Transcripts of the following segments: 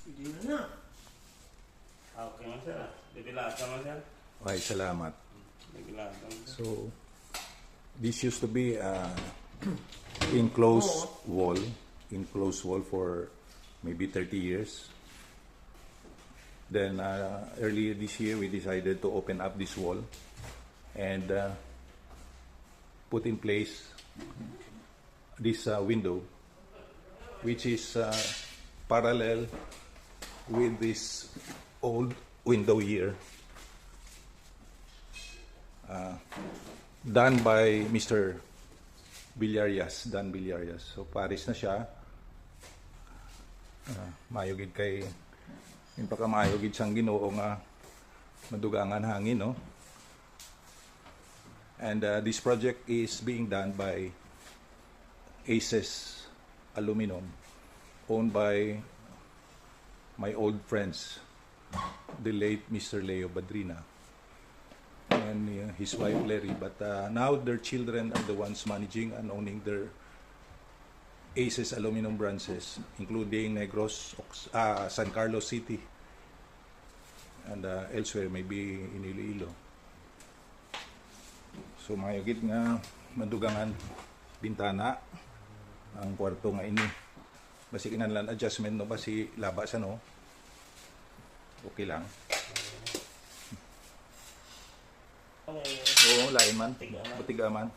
Hindi na. Okay man sir. Dipilata man sir. Okay, salamat. Dipilata man sir. So, this used to be enclosed wall for maybe 30 years. Then earlier this year, we decided to open up this wall and put in place this window, which is parallel with this old window here, done by Mr. Villarias, Dan Villarias. So Paris na siya. Mayugid kay yung pagkamayugid siyang Ginoo nga madugangan hangin, no? And this project is being done by Aces Aluminum, owned by my old friends, the late Mr. Leo Badrina and his wife Larry. But now their children are the ones managing and owning their Aces Aluminum branches, including Negros, San Carlos City, and elsewhere, maybe in Iloilo. So mayugid nga madugangan bintana ang kwarto nga ini. Basi kinahanglan adjustment no, basi labas ano. Okay lang. Oo, lain man. Butiga man.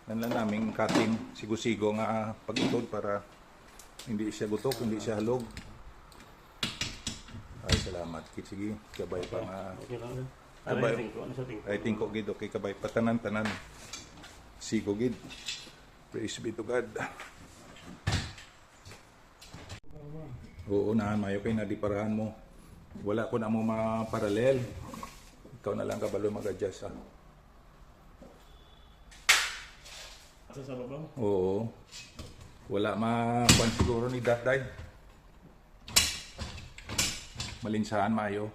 Nan lang naming cutting sigo-sigo nga pag-itod para hindi siya butok, hindi siya halog. Ay, salamat. Sige, kabay pa nga. Okay lang sir. Kabay. Ano sa tingko? I think ko gid okay kabay patanan-tanan. Sigo gid. Praise be to God. Oo na, mayo kay nadiparahan mo. Wala ko na mo ma-parallel. Ikaw na lang kabalo mag-adjust ha. Sa babaw? Oo. Wala ma-kwan siguro ni Datday. Malinsahan mayo.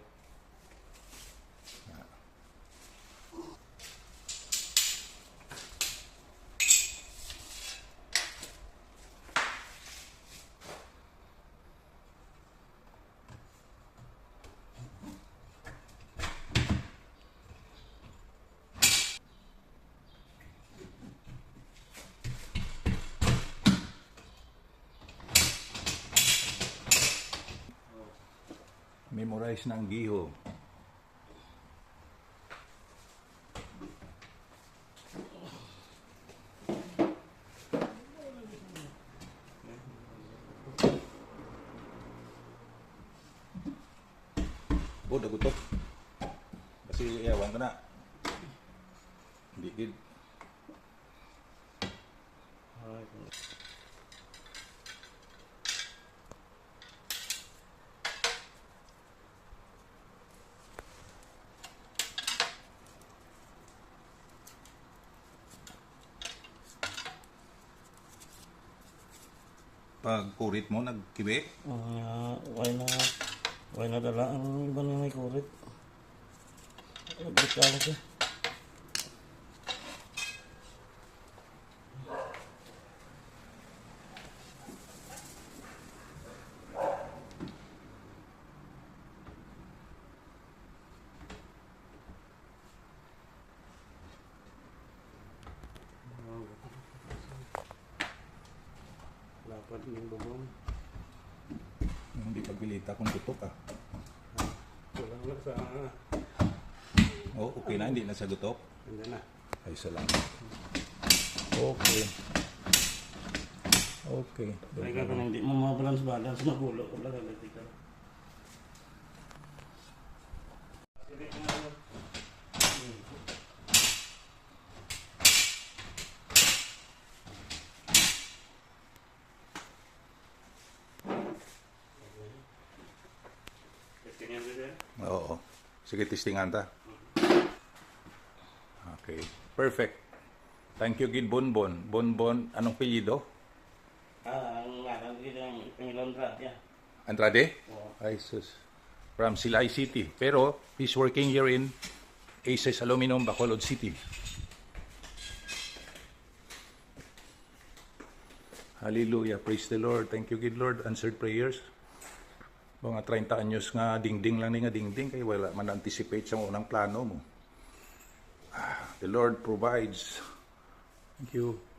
Memorize ng giho. Oh, dagutok. Kasi iyawan ko na. Hindi gid. Pag kurit mo, nagkibi. Why na dala ang iba na may kurit. Nagkita ako siya. Dapat yung bubong. Hindi pagbilita kung tutok ah. Kulang lang sa... Oh, okay na, hindi na sa gutok. Hindi na. Ay, salamat. Okay. Okay. Kaya ka na hindi mo mabalance-balance, magulo ko lang. Electrical. Oo. Sige, testingan ta. Okay. Perfect. Thank you, Gid Bonbon. Bonbon, anong pilyido? Ang ngalan dito ng Pangilon Radia. Andrade? Oo. Ay, sus. From Silay City. Pero, he's working here in Aces Aluminum, Bacolod City. Hallelujah. Praise the Lord. Thank you, good Lord. Answered prayers. Mga 30 anyos nga dingding lang ni nga dingding kay wala man anticipate sa unang plano mo. The Lord provides. Thank you.